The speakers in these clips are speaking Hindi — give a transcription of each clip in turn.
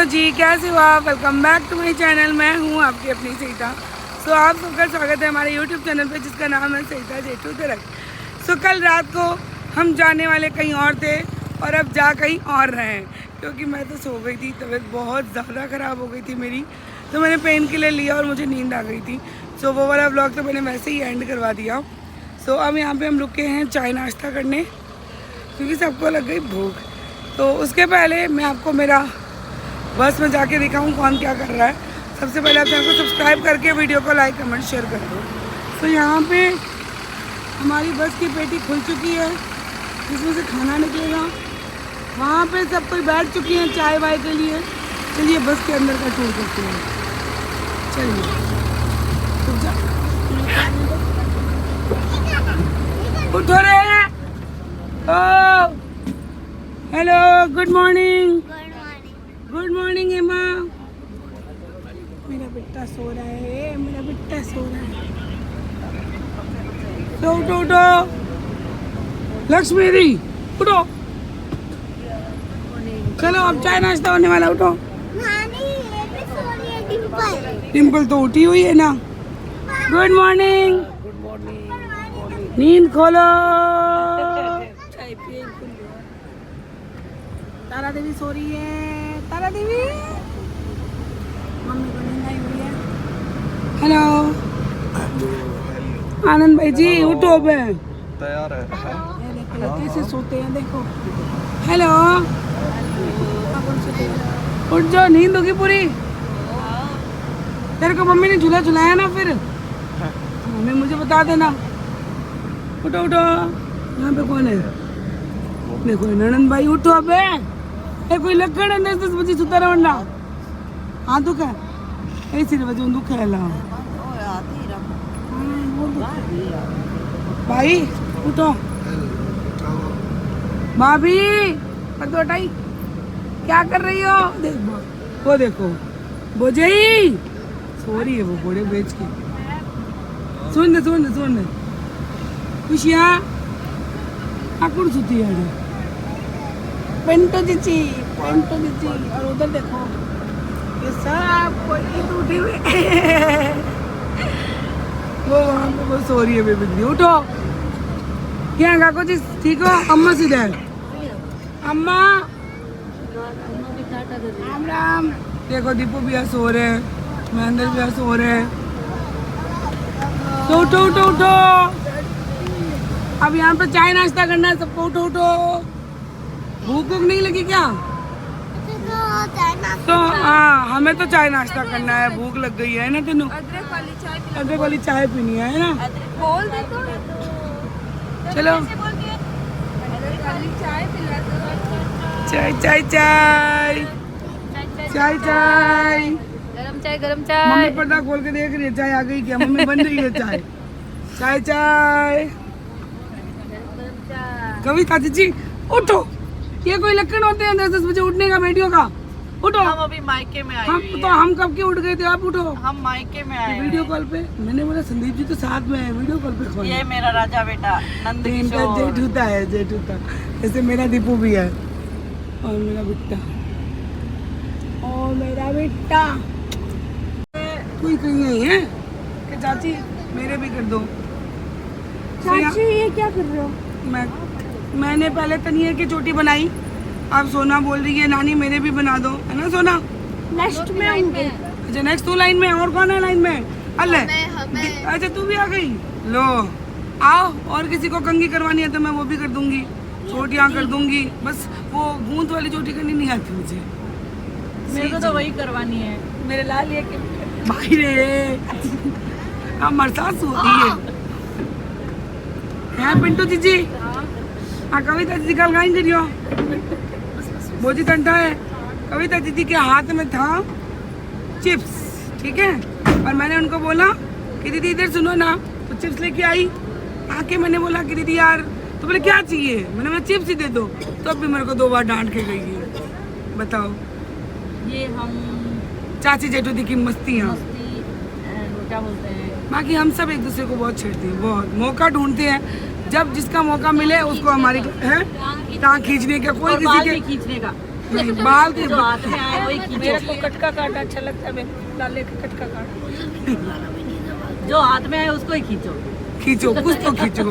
हेलो जी, कैसे हो आप? Welcome back to my channel. मैं हूँ आपकी अपनी सईदा। सो आप सबका स्वागत है हमारे यूट्यूब चैनल पे जिसका नाम है सईदा जेठू दरक। सो कल रात को हम जाने वाले कहीं और थे और अब जा कहीं और रहे हैं क्योंकि मैं तो सो गई थी। तबीयत बहुत ज़्यादा ख़राब हो गई थी मेरी, तो मैंने पेन किलर लिया और मुझे नींद आ गई थी। सो वो वाला व्लॉग तो मैंने वैसे ही एंड करवा दिया। सो अब यहाँ पर हम रुके हैं चाय नाश्ता करने क्योंकि सबको लग गई भूख। तो उसके पहले मैं आपको मेरा बस में जाके दिखाऊं कौन क्या कर रहा है। सबसे पहले आप चैनल को सब्सक्राइब करके वीडियो को लाइक कमेंट शेयर कर दो। तो यहाँ पे हमारी बस की पेटी खुल चुकी है जिसमें से खाना निकलेगा। वहाँ पे सब कोई बैठ चुकी हैं चाय वाय के लिए। चलिए बस के अंदर का टूर करते हैं। चलिए उठो रे। Oh hello, good morning. Good morning Emma. मेरा बेटा सो रहा है, मेरा बेटा सो रहा है। तो उठो उठो लक्ष्मी दी, उठो। चलो अब चाय नाश्ता होने वाला, उठो। डिम्पल तो उठी हुई है ना। Good morning. नींद खोलो। तारा देवी सो रही है। तारा देवी, मम्मी को नींद आई हुई है। हेलो आनंद भाई जी, उठो बे। तैयार है। देखो कैसे सोते हैं, देखो। हेलो, उठ जाओ, नींद होगी पूरी। तेरे को मम्मी ने झूला झुलाया ना, फिर मम्मी मुझे बता देना। उठो उठो। यहाँ पे कौन है? देखो ननंद भाई, उठो बे। कोई लक्कड़ है 10 बजे सुता रहना। हाँ दुख है ऐसी वजह दुख है ला भाई, उठो। भाभी हटाई, क्या कर रही हो? देखो वो, देखो बोझई सो रही है, वो घोड़े बेच के। सुन खुशियाँ आकुड़ सुती है। पेंटो दीदी, और उधर देखो ये सब कोई टूटी हुई वो वहाँ पे वो सो रही है बेबी। उठो। क्या काको जी, ठीक हो? अम्मा सीधा है। अम्मा राम राम। देखो दीपू भैया सो रहे हैं, महेंद्र भैया सो रहे हैं। तो उठो उठो उठो। अब यहाँ पे चाय नाश्ता करना है सबको। उठो उठो। भूख नहीं लगी क्या? तो हाँ, हमें तो चाय नाश्ता करना है, भूख लग गई है ना तेनू। अदरक वाली चाय पीनी है ना। बोल दे तो। चलो चाय चाय चाय चाय चाय। गरम चाय। मम्मी पर्दा खोल के देख रही है चाय आ गई क्या। मम्मी बन रही है चाय। चाय चाय। कविता जी उठो। ये कोई लक्षण होते हैं 10 बजे उठने का बेटियों का? उठो। हम अभी मायके में आए हम हुए तो हैं। हम कब के उठ गए थे? आप उठो। हम मायके में आए वीडियो कॉल पे मैंने बोला संदीप जी तो साथ में है, वीडियो कॉल पे कौन है? ये मेरा राजा बेटा नंद किशोर। जेठूता है, जेठूता। जैसे मेरा दीपू भी है और मेरा बेटा, और मेरा बेटा। कोई कहीं नहीं है कि चाची मेरे भी कर दो। चाची ये क्या कर रहे हो? मैंने पहले तनियर की चोटी बनाई, अब सोना बोल रही है नानी मेरे भी बना दो, है ना सोना? नेक्स्ट में आऊंगी। अच्छा नेक्स्ट तू लाइन में, और कौन है लाइन में? अल्लाह, अच्छा तू भी आ गई। लो आओ, और किसी को कंघी करवानी है तो मैं वो भी कर दूंगी, चोटियाँ कर दूंगी। बस वो गूंद वाली चोटी करनी नहीं आती मुझे। मेरे को तो वही करवानी है, मेरे लाल ये के भाई रे अब मरसास होती है पिंटू जीजी। हाँ कविता दीदी कल गाइन करियो, बोझी टंटा है। कविता दीदी के हाथ में था चिप्स, ठीक है, और मैंने उनको बोला कि दीदी इधर सुनो ना, तो चिप्स लेके आई। आके मैंने बोला कि दीदी यार, तो बोले क्या चाहिए? मैंने बोला चिप्स ही दे दो। तो अब भी मेरे को 2 बार डांट के गई है। बताओ, ये हम चाची जेठू दी की मस्तियाँ। क्या बोलते हैं, बाकी हम सब एक दूसरे को बहुत छेड़ते हैं, बहुत मौका ढूंढते हैं। जब जिसका मौका मिले उसको हमारी है टांग खींचने का, कोई किसी के खींचने का। नहीं बाल के जो हाथ में आए वही खींचो। मेरे को कटका काट अच्छा लगता है, मेरे लाले का कटका काट। जो हाथ में आए उसको ही खींचो। खींचो कुछ तो खींचो।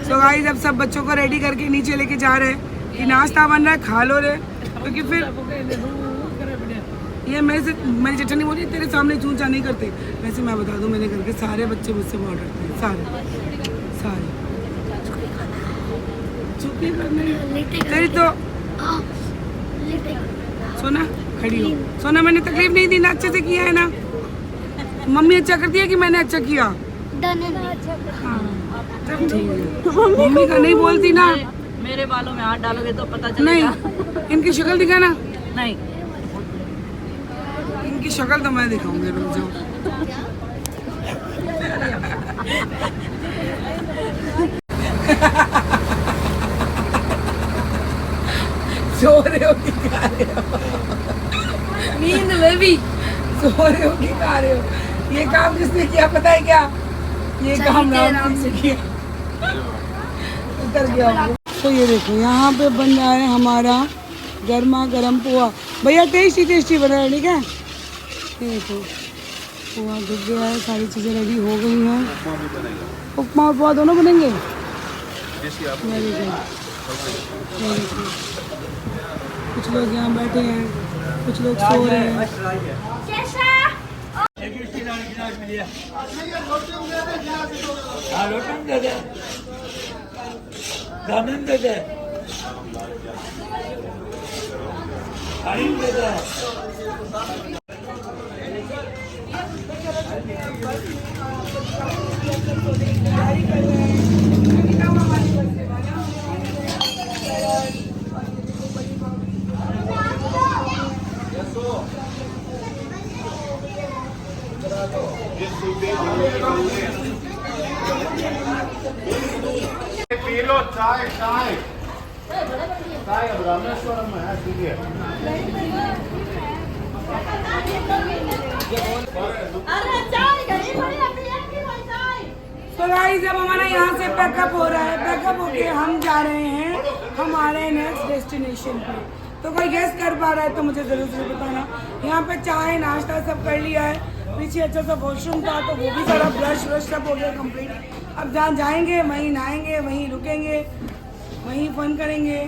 सो गाइस अब सब बच्चों को रेडी करके नीचे लेके जा रहे हैं कि नाश्ता बन रहा है, खा लो रे, क्योंकि फिर ये मेरी जेठानी बोली तेरे सामने चूंचा नहीं करते। वैसे मैं बता दूं मेरे घर के सारे बच्चे मुझसे बहुत डरते हैं, सारे चुपी करने तेरी तो सोना खड़ी हो। सोना मैंने तकलीफ नहीं दी ना, अच्छे से किया है ना। मम्मी अच्छा करती है कि मैंने अच्छा किया? हाँ तब ठीक है। मम्मी का नहीं बोलती ना। मेरे बालों में हाथ डालोगे तो पता चलेगा। नहीं इनकी शक्ल दिखाना। नहीं इनकी शक्ल तो मैं दिखाऊंगी, रुक जाओ। सो रहे हो कि खा रहे हो? नींद में भी सो रहे हो कि खा रहे हो? ये काम किसने किया पता है क्या? ये काम राम से किया। उतर गया। तो ये देखो यहाँ पे बन रहा है हमारा गर्मा गर्म पोहा। भैया टेस्टी टेस्टी बना है, ठीक है? ये देखो पोहा घुस गया है, सारी चीज़ें रेडी हो गई हैं। उपमा और पोहा दोनों बनेंगे। Very good, very good. कुछ लोग यहाँ बैठे हैं, कुछ लोग सो रहे हैं। पी लो चाय चाय चाय अब रामेश्वरम में है, पीजिए। तो गाइस जब हमारा यहाँ से पैकअप हो रहा है, पैकअप होके हम जा रहे हैं हमारे नेक्स्ट डेस्टिनेशन पे। तो कोई गेस कर पा रहा है तो मुझे जरूर से बताना। यहाँ पे चाय नाश्ता सब कर लिया है, पीछे अच्छा सा वॉशरूम था तो वो भी सारा ब्रश व्रश सब हो गया कंप्लीट। अब जहाँ जाएंगे वहीं नहाएंगे, वहीं रुकेंगे, वहीं फन करेंगे।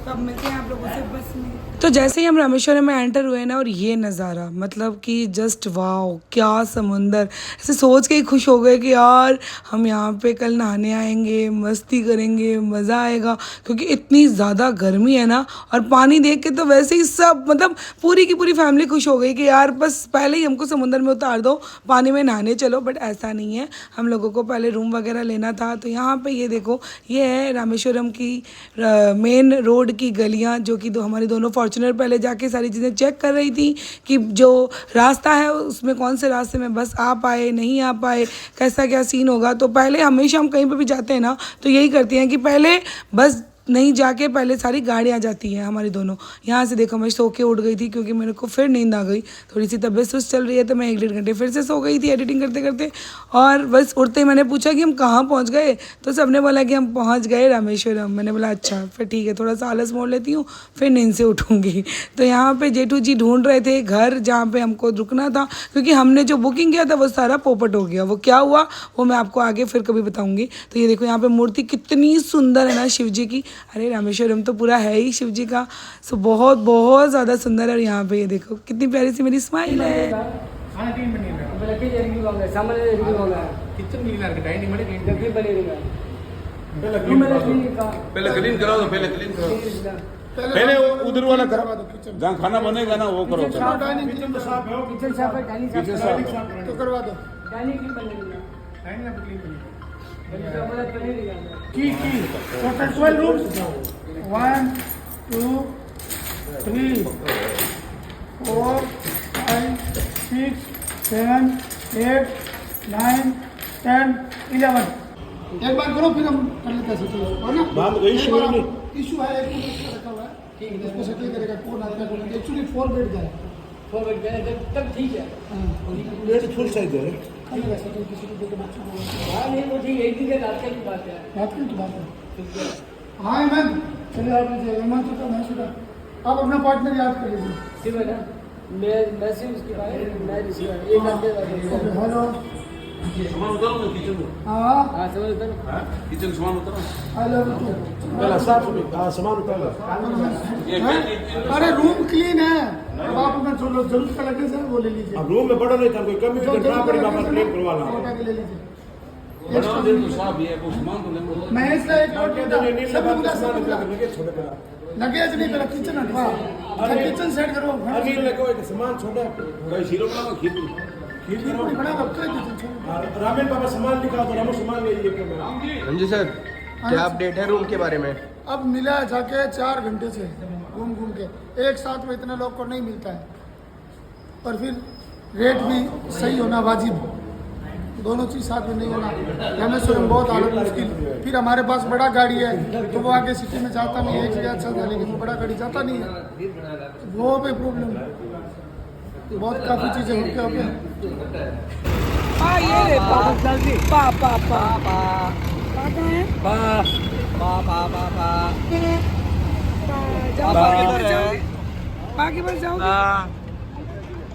तब मिलते हैं आप लोगों से बस में। तो जैसे ही हम रामेश्वरम में एंटर हुए ना, और ये नज़ारा मतलब कि जस्ट वाओ, क्या समुंदर। ऐसे सोच के ही खुश हो गए कि यार हम यहाँ पे कल नहाने आएंगे, मस्ती करेंगे, मज़ा आएगा। क्योंकि इतनी ज़्यादा गर्मी है ना, और पानी देख के तो वैसे ही सब मतलब पूरी की पूरी फैमिली खुश हो गई कि यार बस पहले ही हमको समुंदर में उतार दो, पानी में नहाने चलो। बट ऐसा नहीं है, हम लोगों को पहले रूम वगैरह लेना था। तो यहाँ पर ये देखो, ये है रामेश्वरम की मेन रोड की गलियाँ, जो कि हमारी दोनों फॉर्चुनर पहले जाके सारी चीज़ें चेक कर रही थी कि जो रास्ता है उसमें कौन से रास्ते में बस आ पाए नहीं आ पाए, कैसा क्या सीन होगा। तो पहले हमेशा हम कहीं पर भी जाते हैं ना तो यही करती हैं कि पहले बस नहीं जाके पहले सारी गाड़ियाँ जाती हैं हमारी दोनों। यहाँ से देखो मैं सो के उठ गई थी क्योंकि मेरे को फिर नींद आ गई, थोड़ी सी तबीयत सुस्त चल रही है। तो मैं 1-1.5 घंटे फिर से सो गई थी एडिटिंग करते करते। और बस उठते ही मैंने पूछा कि हम कहाँ पहुँच गए, तो सबने बोला कि हम पहुँच गए रामेश्वरम। मैंने बोला अच्छा फिर ठीक है, थोड़ा सा आलस मोड़ लेती हूँ, फिर नींद से उठूँगी। तो यहाँ पर जेठू जी ढूंढ रहे थे घर जहाँ पर हमको रुकना था, क्योंकि हमने जो बुकिंग किया था वो सारा पोपट हो गया। वो क्या हुआ वो मैं आपको आगे फिर कभी बताऊँगी। तो ये देखो यहाँ पर मूर्ति कितनी सुंदर है ना शिव जी की। अरे रामेश्वरम तो पूरा है ही शिव जी का। सो बहुत बहुत ज़्यादा सुंदर है। और यहाँ पे ये देखो कितनी प्यारी सी मेरी स्माइल है। पहले क्लीन करा दो, पहले क्लीन करो, पहले उधर वाला करा दो जहाँ खाना बनेगा ना वो करो। किचन साफ है, किचन साफ तो करवा दो। की टोटल 12 रूम्स, 1 2 3 4 5 6 7 8 9 10 11। एक बार करो फिर हम कर लेते हैं सेटल, है ना? बात गई इशू है, इशू है एक रखा हुआ है, ठीक है, इसको सेटल करेगा कौन आता है। एक्चुअली 4 बेड का है, 4 बेड का है तब ठीक है। हां बेड फुल साइज है, ठीक है। सेटल किसी को देके बच्चों को, हां नहीं वो ठीक, एक दिन के रात की बात है, रात की बात है। हां मैम चलिए आप लीजिए हेमंत का मैं शुदा आप अपना पार्टनर याद कर लीजिए हेलो सामान उतारो ना किचन में। हाँ किचन सामान उतारो। आई लव यू पहला साफ सामान उतारो। अरे रूम क्लीन है अब आप अपना जो जरूरत का लगे सर वो ले लीजिए अब रूम में बड़ा नहीं था, कोई कमी जो करना जरूरत पड़ेगा, का बस लगे क्लेम सर, करवाना। वो उठा के ले लीजिए बना दे तो साफ ही है, कोई सामान तो लेंगे। मैं इसलिए एक और तो नहीं नहीं लगा तो सामान उतार के लगे छोटे पड़ा। लगेज नहीं मेरा किचन हटवा किचन सेट करो अनिल लगे एक सामान छोटा, भाई शीरो बना खीर खीर बड़ा रखते हैं किचन रामेन बाबा सामान निकाल तो रामो सामान ले ये जी सर, क्या अपडेट है रूम के बारे में? अब मिला जाके 4 घंटे से घूम घूम के एक साथ में इतने लोग को नहीं मिलता है और फिर रेट भी सही होना वाजिब, दोनों चीज़ साथ में नहीं होना रामेश्वरम बहुत हालत मुश्किल। फिर हमारे पास बड़ा गाड़ी है तो वो आगे सिटी में जाता नहीं है, एक जगह चल जाए लेकिन वो बड़ा गाड़ी जाता नहीं है, वो पे प्रॉब्लम है, बहुत काफ़ी चीज़ें होके होके हाँ ये ले पा पा पा पा पा कहाँ है जाओ बाकी बस जाओ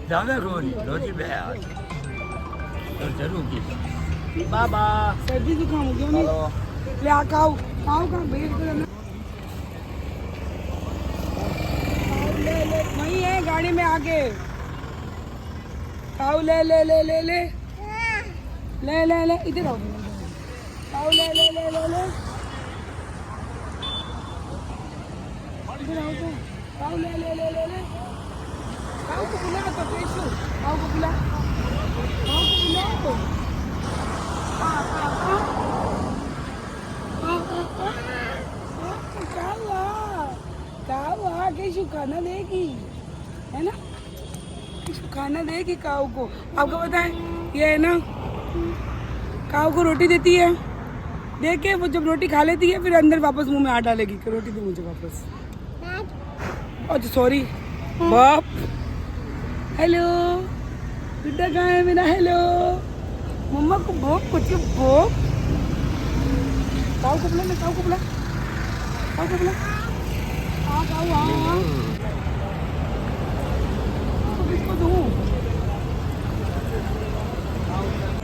ज़्यादा रोजी पे आज तो जरूर की बाबा सर्दी जुकाम हो गया नहीं ले आ खाओ खाओ का भेज दो ना ले ले वही है गाड़ी में आके खाओ ले ले ले ले ले ले ले ले इधर आओ खाओ ले ले ले ले ले इधर आओ तो खाओ ले ले ले ले ले खाओ को बुला तो पेशो खाओ को बुला तो काऊ आके खाना देगी है ना, खाना देगी काऊ को। आपको पता है ये है ना काऊ को रोटी देती है, देख के वो जब रोटी खा लेती है फिर अंदर वापस मुंह में हाथ डालेगी कि रोटी दो मुझे वापस। अच्छा सॉरी बाप। हेलो गुड्डा कहाँ है मेरा? हेलो मम्मा को भोग कुछ भोग काऊ को बुला मैं काऊ को बुला काऊ को बुला हाँ काऊ हाँ हाँ किसको दूँ?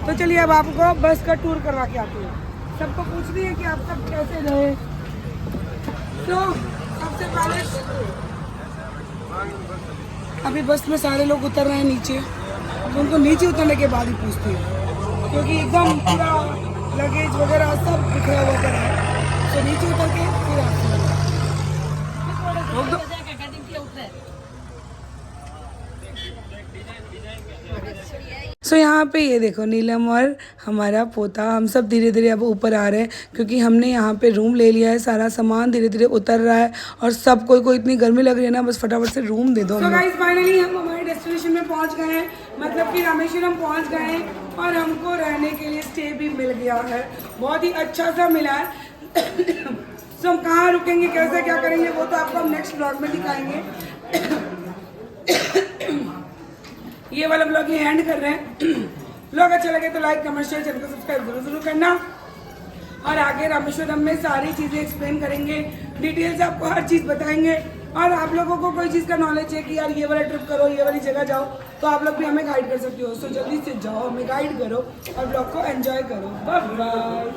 तो चलिए अब आपको बस का टूर करवा के आती हूँ। सबको पूछती है कि आप सब कैसे गए। तो सबसे पहले अभी बस में सारे लोग उतर रहे हैं नीचे, तो उनको नीचे उतरने के बाद ही पूछती है क्योंकि एकदम पूरा लगेज वगैरह सब बिखरा हुआ पड़ा है, तो नीचे उतर के फिर आती है। सो यहाँ पे ये देखो नीलम और हमारा पोता हम सब धीरे धीरे अब ऊपर आ रहे हैं क्योंकि हमने यहाँ पे रूम ले लिया है, सारा सामान धीरे धीरे उतर रहा है और सब कोई इतनी गर्मी लग रही है ना, बस फटाफट से रूम दे दो। तो गाइस फाइनली हम हमारे डेस्टिनेशन में पहुँच गए हैं, मतलब कि रामेश्वरम पहुँच गए हैं और हमको रहने के लिए स्टे भी मिल गया है, बहुत ही अच्छा सा मिला है। सो हम कहाँ रुकेंगे, कैसे क्या करेंगे वो तो आपको हम नेक्स्ट ब्लॉग में दिखाएंगे। ये वाला ब्लॉग ये एंड कर रहे हैं। ब्लॉग अच्छा लगे तो लाइक कमेंट शेयर, चैनल को सब्सक्राइब जरूर करना और आगे रामेश्वरम में सारी चीज़ें एक्सप्लेन करेंगे, डिटेल से आपको हर चीज़ बताएंगे। और आप लोगों को कोई चीज़ का नॉलेज है कि यार ये वाला ट्रिप करो, ये वाली जगह जाओ, तो आप लोग भी हमें गाइड कर सकते हो। सो जल्दी से जाओ, हमें गाइड करो और ब्लॉग को एंजॉय करो। Bye bye.